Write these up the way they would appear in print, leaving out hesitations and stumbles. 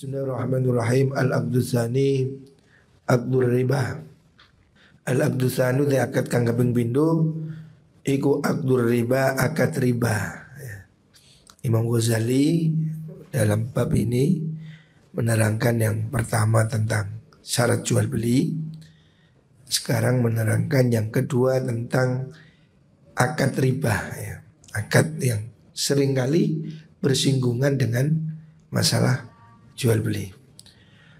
Bismillahirrahmanirrahim. Al-Aqdusani Aqdur riba. Al-Aqdusanu te akad kang kaping pindho iku Aqdur riba, akad riba. Imam Ghazali dalam bab ini menerangkan yang pertama tentang syarat jual beli. Sekarang menerangkan yang kedua tentang akad riba, ya. Akad yang seringkali bersinggungan dengan masalah jual beli.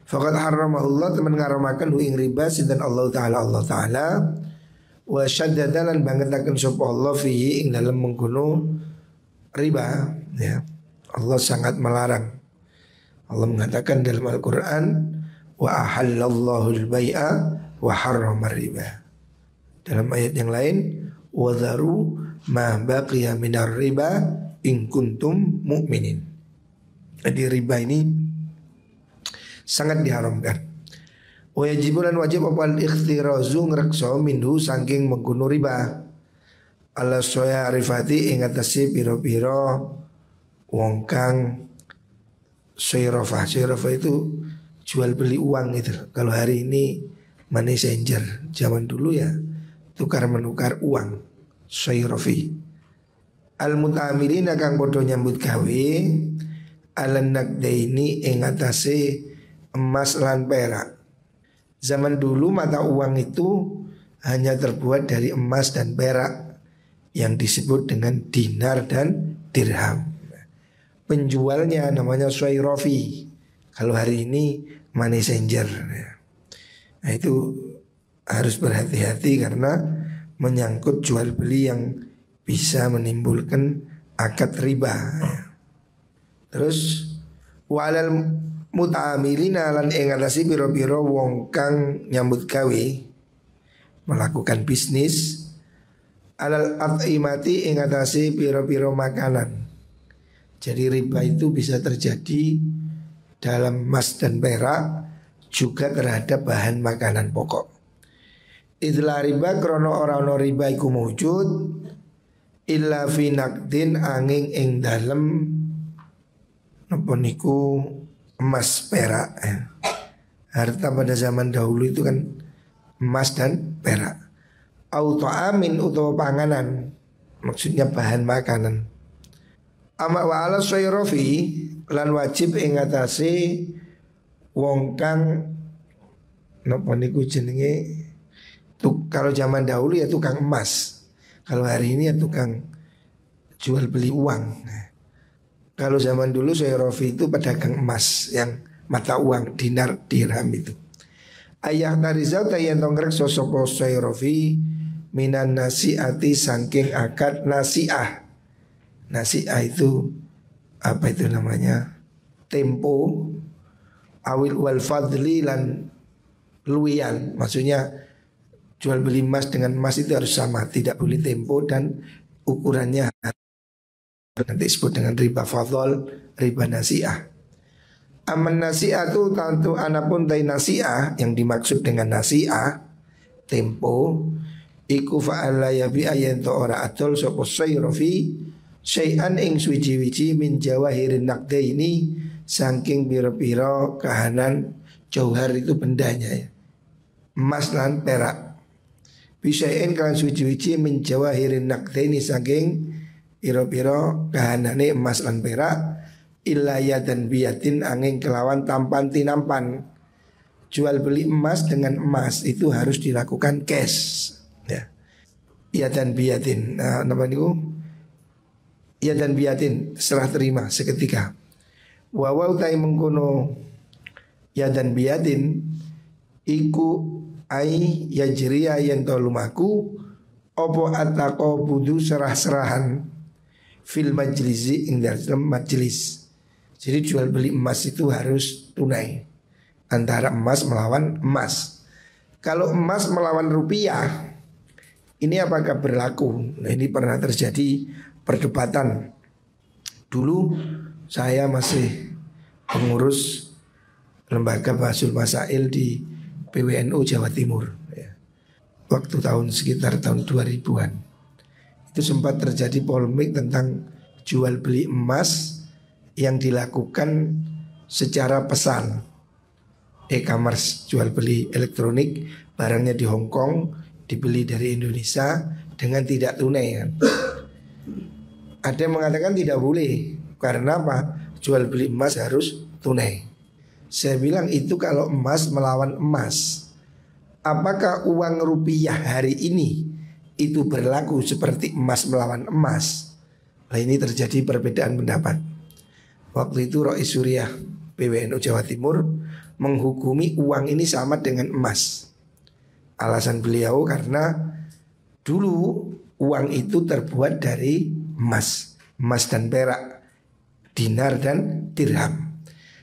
Faqad harramahullah, teman ngaramakan ing riba sinten Allah Ta'ala wa syaddada lan bangetaken sapa Allah fihi ing dalam mengkono riba, ya. Allah sangat melarang. Allah mengatakan dalam Al-Qur'an wa ahallallahu al-bai'a wa harrama riba. Dalam ayat yang lain wa dharu ma baqiya minar riba in kuntum mu'minin. Jadi riba ini sangat diharamkan. Wa yajibulan wajib apa al-ikhtirazu ngrekso minhu saking mengkono riba. Ala soya arifati ing atase pira-pira wong kang sayrofa. Sayrofa itu jual beli uang itu. Kalau hari ini money changer, zaman dulu ya tukar menukar uang, sayrofi. Al-muta'amilina kang bodoh nyambut gawe alan naqdaini ing atase emas lan perak. Zaman dulu mata uang itu hanya terbuat dari emas dan perak yang disebut dengan dinar dan dirham. Penjualnya namanya sayrofi. Kalau hari ini money changer. Nah itu harus berhati-hati karena menyangkut jual beli yang bisa menimbulkan akad riba. Terus walal muta'amilina lan ing atase pira-pira wong kang nyambut gawe melakukan bisnis alal at'imati ing atase pira-pira makanan. Jadi riba itu bisa terjadi dalam emas dan perak, juga terhadap bahan makanan pokok. Idla riba krono ora ono riba iku mujud illa fi naqdin angin ing dalem napa niku emas perak. Harta pada zaman dahulu itu kan emas dan perak. Auto amin utawa panganan, maksudnya bahan makanan. Ama wa ala sayrofi lan wajib ing atase wong kang napa niku jenenge kalau zaman dahulu ya tukang emas. Kalau hari ini ya tukang jual beli uang. Kalau zaman dulu sayrofi itu pedagang emas yang mata uang dinar dirham itu. Ayah tarizal tayan tongrek sosopo sayrofi minan nasi'ati saking akad nasi'ah. Nasi'ah itu apa itu namanya? Tempo awil wal fadli lan luwian. Maksudnya jual beli emas dengan emas itu harus sama, tidak boleh tempo dan ukurannya nanti disebut dengan riba fadl, riba nasi'ah. Aman nasi'ah itu tentu anapun tay nasi'ah, yang dimaksud dengan nasi'ah tempo iku fa'ala yabi ayen to ora atol sapa sayrofi syai'an ing suci-wici min jawahirin naqdaini saking pira-pira kahanan jauhar itu bendanya ya. Emas lan perak. Bisain kan suci-wici min jawahirin naqdaini saking pira-pira kahanane emas lan perak ilaya dan biyatin angin kelawan tampan tinampan. Jual beli emas dengan emas itu harus dilakukan cash ya. Ya dan biyatin. Nah, nama niku ya dan biyatin serah terima seketika. Wa wa utai mengkono ya dan biyatin iku ai yajriya yen to lumaku opo ataqo budu serah-serahan fil majlisi ing dalam majlis. Jadi jual beli emas itu harus tunai antara emas melawan emas. Kalau emas melawan rupiah, ini apakah berlaku? Nah ini pernah terjadi perdebatan. Dulu saya masih pengurus lembaga Bahasul Masail di PWNU Jawa Timur ya. Waktu sekitar tahun 2000-an itu sempat terjadi polemik tentang jual beli emas yang dilakukan secara pesan, e-commerce, jual beli elektronik, barangnya di Hong Kong, dibeli dari Indonesia dengan tidak tunai kan. Ada yang mengatakan tidak boleh. Karena apa? Jual beli emas harus tunai. Saya bilang itu kalau emas melawan emas. Apakah uang rupiah hari ini itu berlaku seperti emas melawan emas? Nah, ini terjadi perbedaan pendapat. Waktu itu Rois Suriah PWNU Jawa Timur menghukumi uang ini sama dengan emas. Alasan beliau karena dulu uang itu terbuat dari emas dan perak, dinar dan dirham.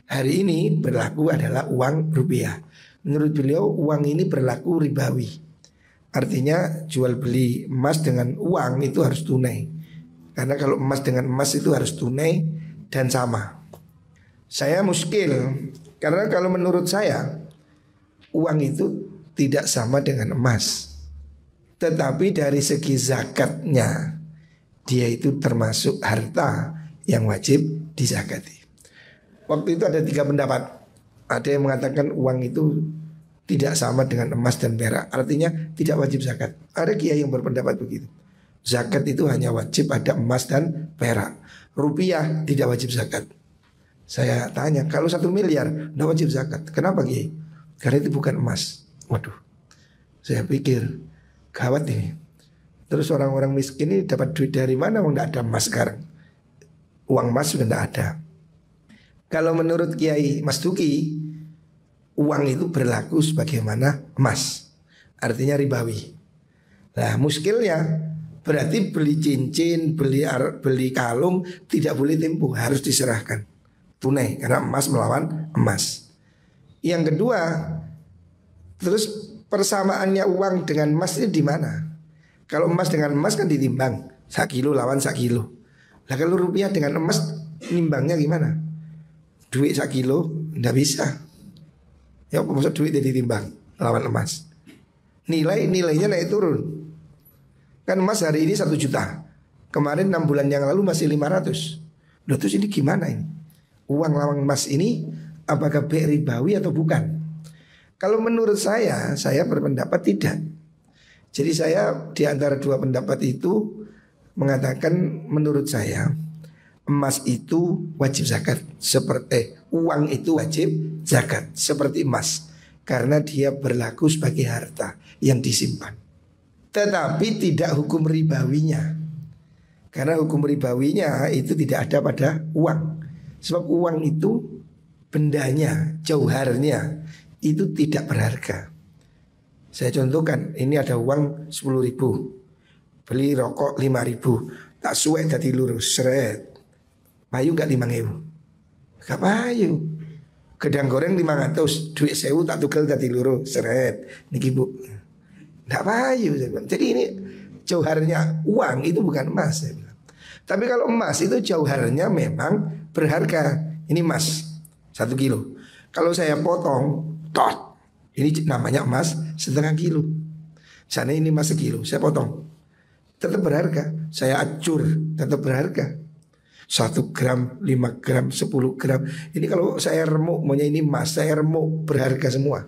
Hari ini berlaku adalah uang rupiah. Menurut beliau uang ini berlaku ribawi. Artinya jual beli emas dengan uang itu harus tunai. Karena kalau emas dengan emas itu harus tunai dan sama. Saya muskil, karena kalau menurut saya uang itu tidak sama dengan emas. Tetapi dari segi zakatnya, dia itu termasuk harta yang wajib dizakati. Waktu itu ada 3 pendapat. Ada yang mengatakan uang itu tidak sama dengan emas dan perak, artinya tidak wajib zakat. Ada kiai yang berpendapat begitu. Zakat itu hanya wajib ada emas dan perak. Rupiah tidak wajib zakat. Saya tanya, kalau 1 miliar tidak wajib zakat. Kenapa kiai? Karena itu bukan emas. Waduh, saya pikir gawat ini. Terus orang-orang miskin ini dapat duit dari mana? Tidak ada emas sekarang. Uang emas sudah tidak ada. Kalau menurut Kiai Mas Duki, uang itu berlaku sebagaimana emas. Artinya ribawi. Nah, muskilnya berarti beli cincin, beli kalung tidak boleh tempo, harus diserahkan tunai karena emas melawan emas. Yang kedua, terus persamaannya uang dengan emas ini di mana? Kalau emas dengan emas kan ditimbang 1 kilo lawan 1 kilo. Nah kalau rupiah dengan emas nimbangnya gimana? Duit 1 kilo tidak bisa. Ya maksud duit jadi ditimbang lawan emas. Nilainya naik turun. Kan emas hari ini 1 juta. Kemarin 6 bulan yang lalu masih 500. Loh terus ini gimana ini? Uang lawan emas ini apakah ribawi atau bukan? Kalau menurut saya berpendapat tidak. Jadi saya di antara 2 pendapat itu mengatakan menurut saya emas itu wajib zakat seperti uang itu wajib zakat seperti emas karena dia berlaku sebagai harta yang disimpan. Tetapi tidak hukum ribawinya. Karena hukum ribawinya itu tidak ada pada uang. Sebab uang itu bendanya, jauharnya itu tidak berharga. Saya contohkan, ini ada uang 10.000, beli rokok 5.000, tak suwek dadi lurus, seret. Payu gak 5.000? Gak payu. Gedang goreng 500, duit 1.000 tak tugel dadi lurus, seret. Niki bu, gak payu. Jadi ini jauharnya uang itu bukan emas. Tapi kalau emas itu jauharnya memang berharga. Ini emas 1 kilo. Kalau saya potong, ini namanya emas 0,5 kilo. Sana ini emas 1 kilo, saya potong, tetap berharga. Saya acur, tetap berharga. 1 gram, 5 gram, 10 gram. Ini kalau saya remuk, maunya ini emas, saya remuk, berharga semua.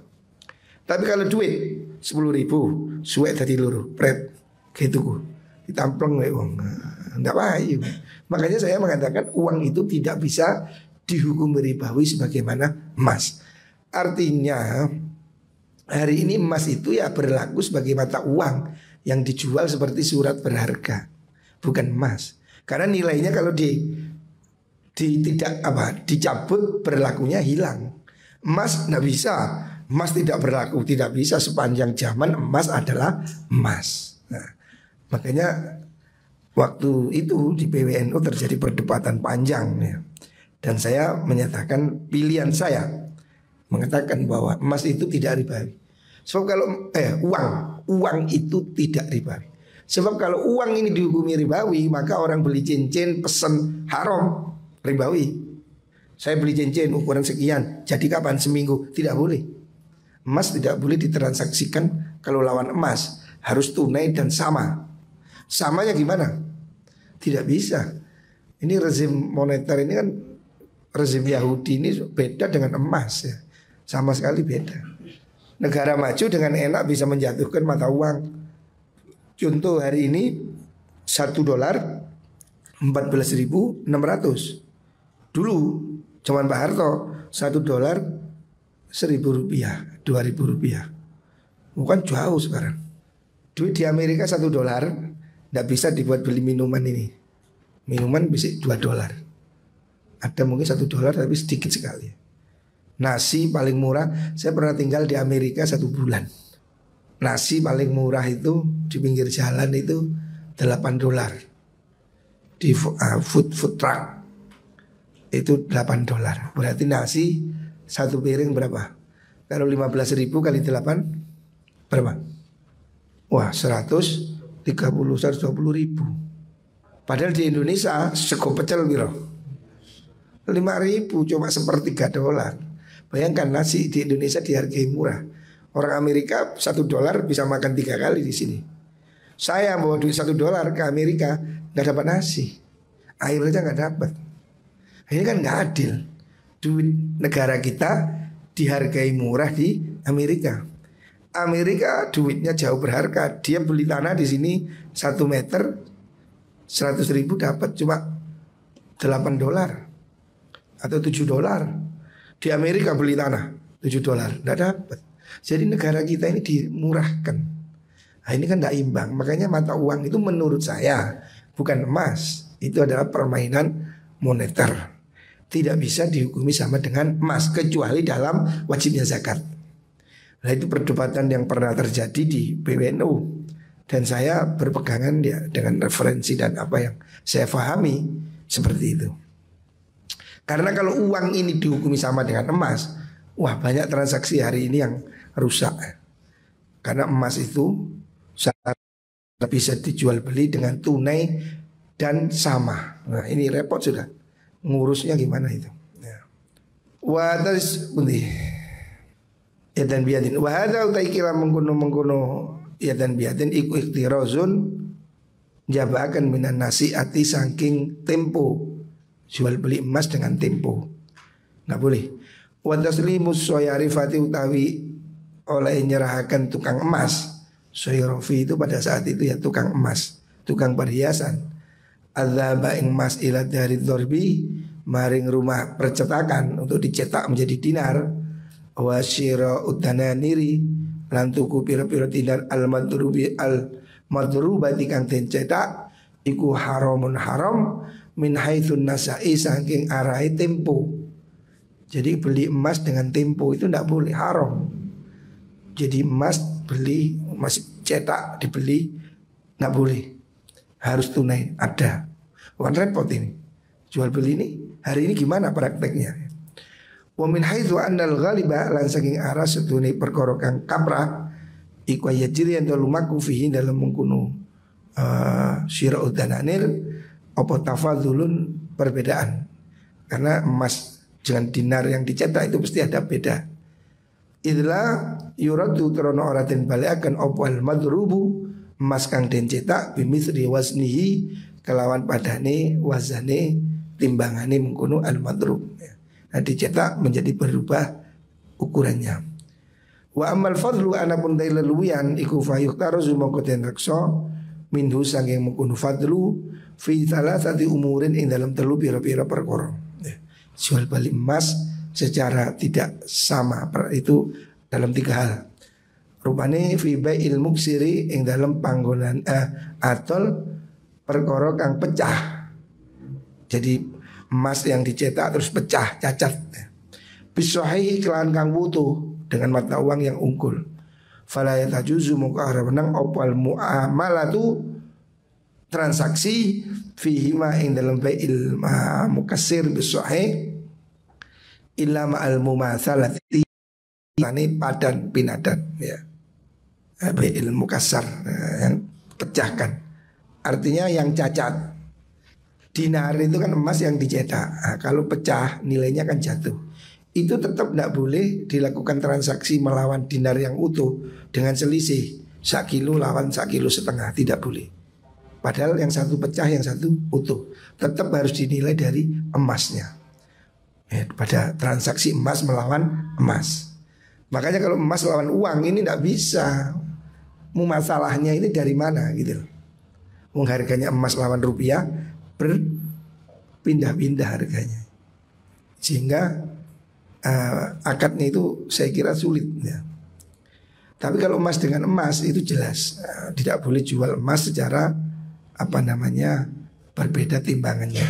Tapi kalau duit 10.000, suwek tadi luru, pret, gitu ku, ditampleng uang, enggak payu. Makanya saya mengatakan uang itu tidak bisa dihukum ribawi sebagaimana emas. Artinya hari ini emas itu ya berlaku sebagai mata uang yang dijual seperti surat berharga, bukan emas. Karena nilainya kalau dicabut berlakunya hilang. Emas tidak bisa, emas tidak berlaku, tidak bisa sepanjang zaman emas adalah emas. Nah, makanya waktu itu di PWNU terjadi perdebatan panjang ya. Dan saya menyatakan pilihan saya mengatakan bahwa emas itu tidak ribawi. Sebab kalau uang itu tidak ribawi. Sebab kalau uang ini dihukumi ribawi, maka orang beli cincin pesen haram, ribawi. Saya beli cincin ukuran sekian, jadi kapan? Seminggu, tidak boleh. Emas tidak boleh ditransaksikan kalau lawan emas, harus tunai dan sama. Samanya gimana? Tidak bisa. Ini rezim moneter ini kan rezim Yahudi ini beda dengan emas ya. Sama sekali beda. Negara maju dengan enak bisa menjatuhkan mata uang. Contoh hari ini $1 14.600. Dulu zaman Pak Harto $1 1.000 rupiah, 2.000 rupiah. Bukan jauh sekarang. Duit di Amerika $1 tidak bisa dibuat beli minuman ini. Minuman bisa $2. Ada mungkin $1 tapi sedikit sekali. Nasi paling murah, saya pernah tinggal di Amerika 1 bulan. Nasi paling murah itu di pinggir jalan itu $8. Di food truck itu $8. Berarti nasi satu piring berapa? Kalau 15.000 kali 8 berapa? Wah 130, 120 ribu. Padahal di Indonesia sego pecel biro 5.000 cuma $1/3. Bayangkan nasi di Indonesia dihargai murah. Orang Amerika $1 bisa makan 3 kali di sini. Saya bawa duit $1 ke Amerika nggak dapat nasi, air aja nggak dapat. Ini kan nggak adil. Duit negara kita dihargai murah di Amerika. Amerika duitnya jauh berharga. Dia beli tanah di sini 1 meter 100.000 dapat cuma $8 atau $7. Di Amerika beli tanah $7 nggak dapat. Jadi negara kita ini dimurahkan. Nah ini kan tidak imbang. Makanya mata uang itu menurut saya bukan emas. Itu adalah permainan moneter. Tidak bisa dihukumi sama dengan emas kecuali dalam wajibnya zakat. Nah itu perdebatan yang pernah terjadi di PBNU. Dan saya berpegangan ya dengan referensi dan apa yang saya pahami seperti itu. Karena kalau uang ini dihukumi sama dengan emas, wah banyak transaksi hari ini yang rusak. Karena emas itu bisa dijual beli dengan tunai dan sama. Nah ini repot sudah. Ngurusnya gimana itu? Wa taris pundi. Ya dan biadin. Wa hadza utai kira mengkono ya dan biadin iku ikhtirazun jabakan minan nasiati saking tempo. Jual beli emas dengan tempo. Enggak boleh. Wa taslimus soyarifati utawi oleh nyerahkan tukang emas. Soyrofi itu pada saat itu ya tukang emas, tukang perhiasan. Adzaba emas ila dari dorbi maring rumah percetakan untuk dicetak menjadi dinar. Wasyira udananiri lan tuku pira-pira dinar al-madrubati kang den cetak iku haramun haram min haitsun nasai saking arahe tempo. Jadi beli emas dengan tempo itu tidak boleh, haram. Jadi emas beli, emas cetak dibeli tidak boleh, harus tunai ada. Bukan repot ini. Jual beli ini hari ini gimana prakteknya? Wa min haitsu annal ghaliba lan saking arah setune perkara kang kaprah iku yajri ento lumaku fihi dalam mengkuno syira'ud dananir apa tafadzulun perbedaan. Karena emas dengan dinar yang dicetak itu pasti ada beda. Idla yuradu krono oratin baliakan opwal madrubu emas kang den cetak bimithri wasnihi kelawan padane wazane timbangane mengkono al madrub. Nah dicetak menjadi berubah ukurannya. Wa amal fadlu anapun dailaluyan iku fayuhtaru mongko den reksa minhu saking mengkono fadlu fi thalathati umurin ing dalam telu pira-pira perkara. Jual beli emas secara tidak sama itu dalam 3 hal. Rupane fi bai'il muksiri ing dalam panggonan atol perkara kang pecah. Jadi emas yang dicetak terus pecah, cacat. Bisahihi kelan kang wutuh dengan mata uang yang unggul. Fala yatajuzu muka menang opal muamalatu transaksi fihi ma ing dalam bai'il mukassir bisahih illa ma'al mumatsalati tani padan pinadan ya. Bai'il mukassar yang pecahkan. Artinya yang cacat. Dinar itu kan emas yang dicetak. Nah, kalau pecah nilainya kan jatuh. Itu tetap tidak boleh dilakukan transaksi melawan dinar yang utuh dengan selisih 1 kilo lawan 1,5 kilo, tidak boleh. Padahal yang satu pecah yang satu utuh. Tetap harus dinilai dari emasnya. pada transaksi emas melawan emas. Makanya kalau emas lawan uang ini tidak bisa. Masalahnya ini dari mana gitu. Harganya emas lawan rupiah berpindah-pindah harganya. Sehingga akadnya itu saya kira sulit ya. Tapi kalau emas dengan emas itu jelas tidak boleh jual emas secara berbeda timbangannya.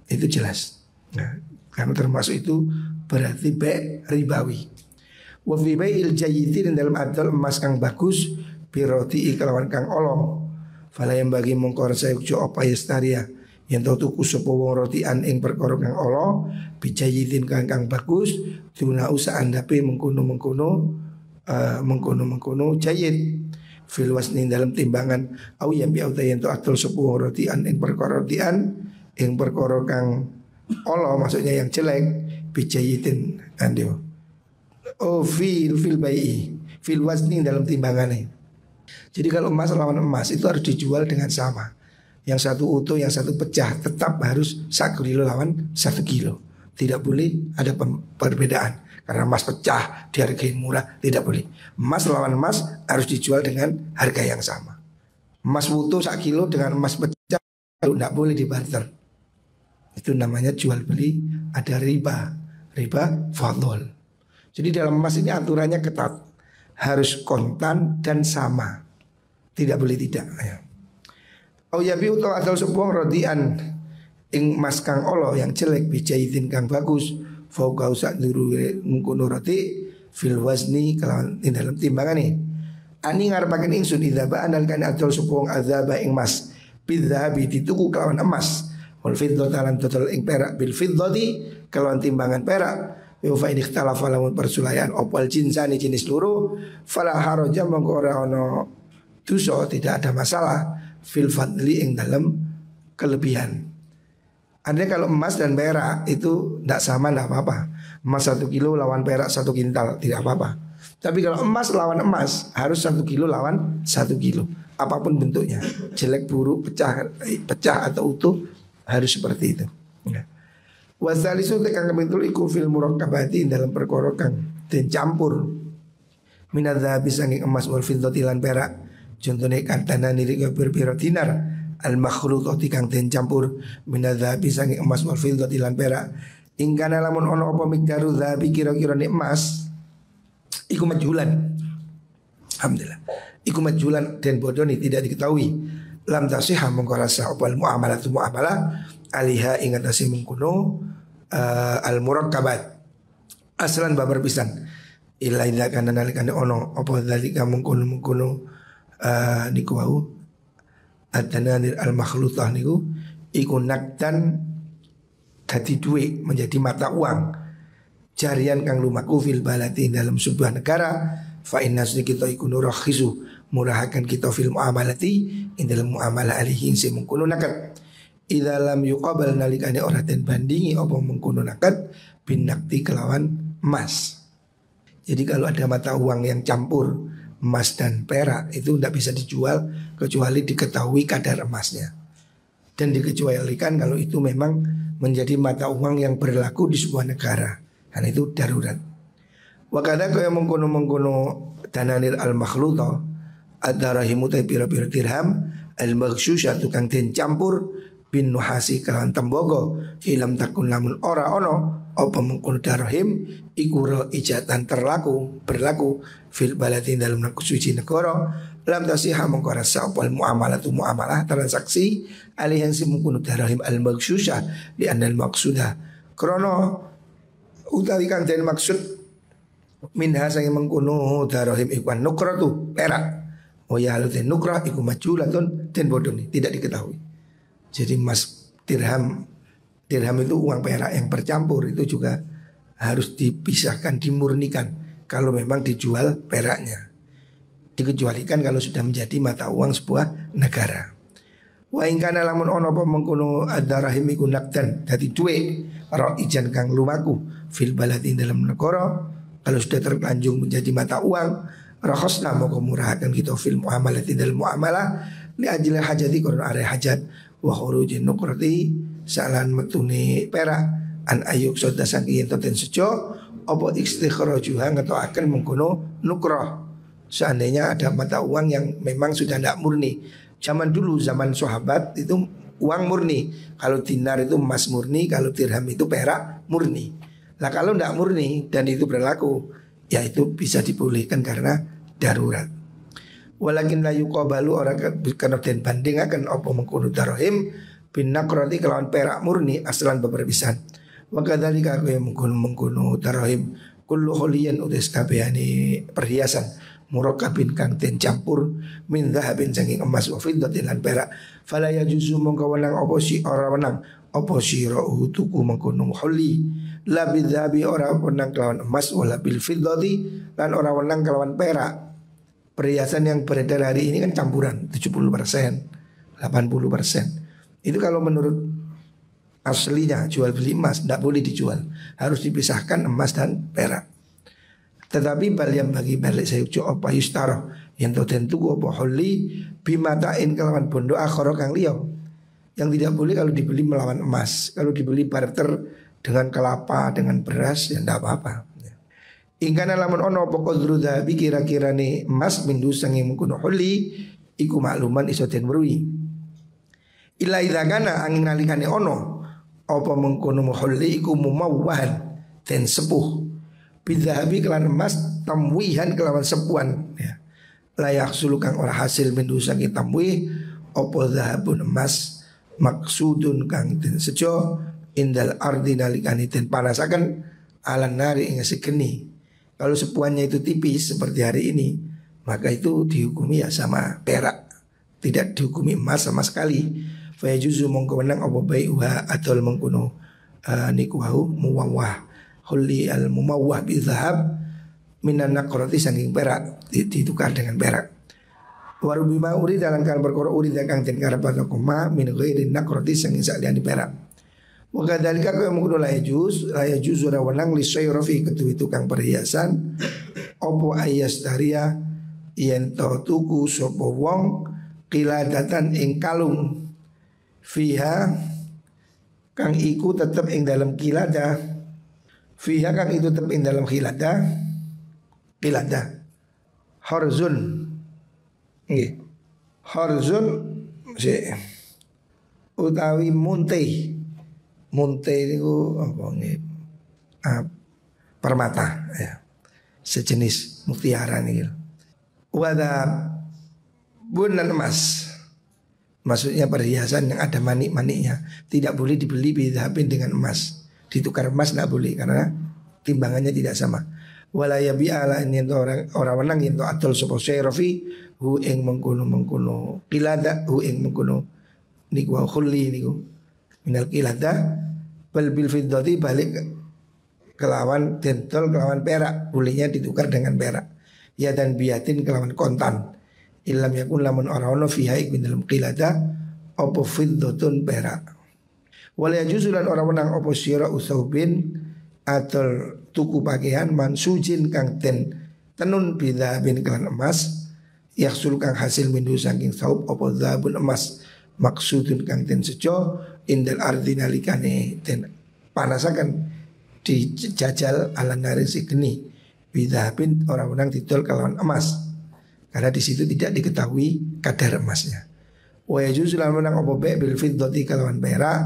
Itu jelas. Nah, karena termasuk itu berarti ribawi. Wa fi bai'il jayyidin dalam adol emas kang bagus biroti kelawan kang olo. Fala yang bagi mongkor sayukjo apa yestaria yang tau tuku sapa wong rotian ing perkara kang olo bijayidin kang bagus tuna usa andape mengkono jayid fil wasni dalam timbangan au yang bi auta yang atol sapa wong rotian ing perkara kang olo maksudnya yang jelek bijayidin andio fil bai'i fil wasni dalam timbangannya. Jadi kalau emas lawan emas itu harus dijual dengan sama. Yang satu utuh, yang satu pecah, tetap harus 1 kilo lawan 1 kilo. Tidak boleh ada perbedaan. Karena emas pecah dihargai murah, tidak boleh. Emas lawan emas harus dijual dengan harga yang sama. Emas utuh 1 kilo dengan emas pecah tidak boleh dibarter. Itu namanya jual beli, ada riba fadl. Jadi dalam emas ini aturannya ketat. Harus kontan dan sama. Tidak boleh tidak ya. Au yabi utawa adal sebuang rodian ing mas kang olo yang jelek bijaitin kang bagus fauqa usak duru mungkono roti fil wazni kelawan ing dalam timbangan nih. Ani ngarepaken ingsun idza ba analkan adal sebuang azaba ing mas bidzabi dituku kelawan emas wal fiddata lan total ing perak bil fiddati kelawan timbangan perak. Fa in ikhtalafa lamun persulayan opal jinsani jenis loro fala haraja mongko ora ono dosa, tidak ada masalah fil fadli ing dalam kelebihan. Artinya kalau emas dan perak itu tidak sama, tidak apa-apa. Emas 1 kilo lawan perak 1 kintal tidak apa-apa. Tapi kalau emas lawan emas harus 1 kilo lawan 1 kilo. Apapun bentuknya, jelek buruk, pecah atau utuh harus seperti itu. Wasalisu tekan kebentul iku fil murakkabati dalam perkara kang den campur minadzabi sanging emas wal fiddati lan perak. Contohnya kantana niri pira dinar al makhlutati kang den campur minadzabi sanging emas wal fiddati lan perak. Ingkana lamun ono apa mikdaru dzabi kira-kira nek emas iku majhulan. Alhamdulillah. Iku majhulan dan bodoni tidak diketahui. Lam tasihah mongko rasa opal muamalah aliha ingat asih mengkuno al murakkabat aslan babar pisan illa idza kana nalikane ono apa dzalika mengkuno niku wau adananir al makhlutah niku iku nakdan dadi duit menjadi mata uang jarian kang lumaku fil balati dalam sebuah negara fa inna kita iku nurakhisu murahakan kita fil muamalati ing dalam muamalah alihi sing mengkuno nakad. Idza lam yuqabal nalikane ora den bandingi apa mengkono nakad bin nakti kelawan emas. Jadi kalau ada mata uang yang campur emas dan perak itu tidak bisa dijual kecuali diketahui kadar emasnya. Dan dikecualikan kalau itu memang menjadi mata uang yang berlaku di sebuah negara. Karena itu darurat. Wa kadza kaya mengkono dananir al makhluta ad-darahimu ta pira-pira dirham al-maghsyusha tukang den campur bin nuhasi kelawan tembogo ilam takun lamun ora ono apa mengkono darahim iku ijatan berlaku fil balati dalam suci negara lam tasihha mengko rasa apa muamalah transaksi alih yang si mengkono darahim al maghsyusha li anal maqsuda krono utawi kang den maksud minha sang mengkono darahim iku nukratu perak oh ya halu den nukrah iku majulatun den bodoni tidak diketahui. Jadi emas dirham itu uang perak yang bercampur itu juga harus dipisahkan, dimurnikan kalau memang dijual peraknya. Dikecualikan kalau sudah menjadi mata uang sebuah negara. Wa in kana lamun ono apa mengkono ad-darahim iku nakdan dadi duwe ijan kang lumaku fil baladi dalam negara kalau sudah terlanjung menjadi mata uang rakhasna moko murahaken kita fil muamalati dalam muamalah li ajli hajati karena are hajat wa khurujin nukrati salan metune perak an ayuk soda saking enten sejo apa istikhrajuha ngetokaken mengkono nukrah. Seandainya ada mata uang yang memang sudah tidak murni. Zaman dulu, zaman sahabat itu uang murni. Kalau dinar itu emas murni, kalau dirham itu perak murni. Nah kalau tidak murni dan itu berlaku, ya itu bisa dibolehkan karena darurat. Walakin la yuqabalu orang karena den banding akan apa mengkono darahim bin nakrati kelawan perak murni aslan beberpisan. Wa kadzalika aku yang mengkono darahim kullu kholiyan utis kabehane perhiasan murakabin kang den campur min dhahabin saking emas wa fiddatin lan perak fala yajuzu mongko wenang apa si ora wenang apa sirau tuku mengkono kholi la bidzabi ora wenang kelawan emas wala bil fiddati lan ora wenang kelawan perak. Perhiasan yang beredar hari ini kan campuran 70%, 80%. Itu kalau menurut aslinya jual beli emas tidak boleh dijual, harus dipisahkan emas dan perak. Tetapi bal yang bagi balik saya ucap apa yustaro yang tentu apa holi bimatain kelawan bondo akhoro kang liyo. Yang tidak boleh kalau dibeli melawan emas. Kalau dibeli barter dengan kelapa, dengan beras ya tidak apa-apa. Ingkana lamun ono pokok drudabi kira-kira nih emas mindu sangi mengkuno holi iku makluman iso den weruhi. Ila idakana angin nalikane ono apa mengkuno holi iku mumawwahan den sepuh. Bidhabi kelan emas tamwihan kelawan sepuan ya. Layak sulukang ora hasil mindu sangi tamwih apa dhahabun emas maksudun kang den sejo indal ardi nalikane den panasaken alan nari ing segeni. Kalau sepuannya itu tipis seperti hari ini, maka itu dihukumi ya sama perak, tidak dihukumi emas sama sekali. Fa yajuzu mongko menang apa bai'uha atau mengkuno nikuhu muwawwah hulli al mumawwah bi dzahab minan naqrati saking perak ditukar dengan perak. Warubima uri dalam kal perkara uri kang den karepan koma min ghairi naqrati saking saliyane perak. Wa kadzalika kaya mungkin la yajuz ora wenang li sayrafi ketu tukang perhiasan opo ayastaria yen to tuku sapa wong qiladatan ing kalung fiha kang iku tetep ing dalam qilada fiha kang itu tetep ing dalam qilada harzun nggih harzun utawi Munte itu apa nih? Permata ya. Sejenis mutiara nih. Wada bulan emas. Maksudnya perhiasan yang ada manik-maniknya tidak boleh dibeli bidhabin dengan emas. Ditukar emas tidak boleh karena timbangannya tidak sama. Wala yabi'ala ini orang menang itu atul sapa sayrafi hu ing mengkono qilada hu ing mengkono niku khulli niku minal qilada bal bil fiddati balik kelawan dentol kelawan perak bolehnya ditukar dengan perak ya dan biatin kelawan kontan ilam yakun lamun ora ono fiha min dalam qilada apa fiddatun perak wala yajuzulan ora menang apa sira usaubin atau tuku pakaian mansujin kang ten tenun bila bin kelan emas yaksul kang hasil mindu saking saub apa zabun emas maksudun kang ten sejo indal ardi nalikane ten panasakan dijajal ala nari sigeni bidhabin orang menang didol kelawan emas karena di situ tidak diketahui kadar emasnya. Wa yajuzu lan menang apa be bil fiddati kelawan perak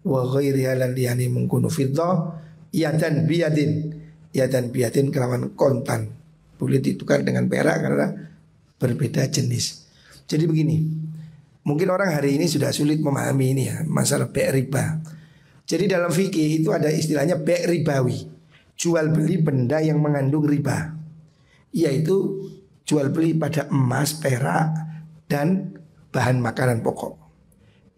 wa ghairiha lan liyane mengkono fiddah ya dan biadin kelawan kontan boleh ditukar dengan perak karena berbeda jenis. Jadi begini. Mungkin orang hari ini sudah sulit memahami ini ya, masalah be' riba. Jadi dalam fikih itu ada istilahnya be' ribawi. Jual beli benda yang mengandung riba. Yaitu jual beli pada emas, perak, dan bahan makanan pokok.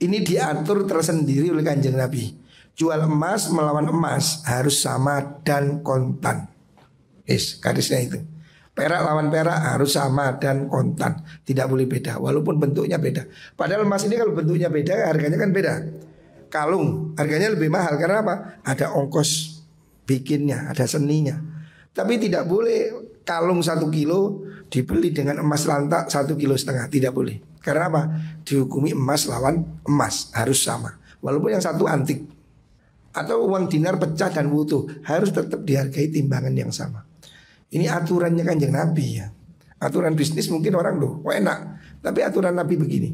Ini diatur tersendiri oleh Kanjeng Nabi. Jual emas melawan emas harus sama dan kontan. Garisnya itu. Perak lawan perak harus sama dan kontan. Tidak boleh beda walaupun bentuknya beda. Padahal emas ini kalau bentuknya beda harganya kan beda. Kalung harganya lebih mahal karena apa? Ada ongkos bikinnya, ada seninya. Tapi tidak boleh kalung 1 kilo dibeli dengan emas lantak 1,5 kilo. Tidak boleh. Karena apa? Dihukumi emas lawan emas harus sama. Walaupun yang satu antik. atau uang dinar pecah dan utuh harus tetap dihargai timbangan yang sama. Ini aturannya Kanjeng Nabi ya. Aturan bisnis mungkin orang loh, kok enak. Tapi aturan Nabi begini.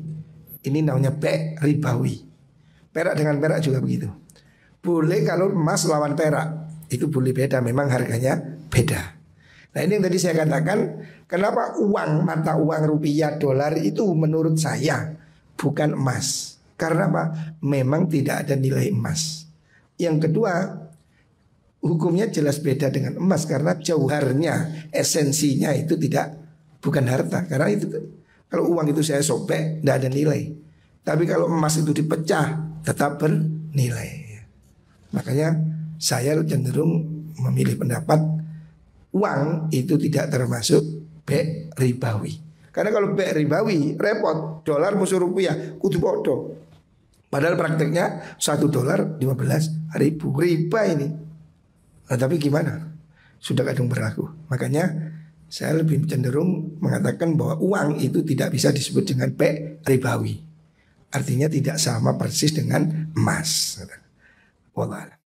Ini namanya be' ribawi. Perak dengan perak juga begitu. Boleh kalau emas lawan perak, itu boleh beda, memang harganya beda. Nah ini yang tadi saya katakan, kenapa uang, mata uang rupiah, dolar itu menurut saya bukan emas. Karena apa? Memang tidak ada nilai emas. Yang kedua, hukumnya jelas beda dengan emas karena jauharnya, esensinya itu bukan harta. Karena itu kalau uang itu saya sobek tidak ada nilai. Tapi kalau emas itu dipecah tetap bernilai. Makanya saya cenderung memilih pendapat uang itu tidak termasuk be' ribawi. Karena kalau be' ribawi repot, dolar musuh rupiah kudu podo. Padahal prakteknya $1 15.000 riba ini. Nah, tapi gimana? Sudah kadung berlaku. Makanya saya lebih cenderung mengatakan bahwa uang itu tidak bisa disebut dengan be' ribawi. Artinya tidak sama persis dengan emas. Wallah.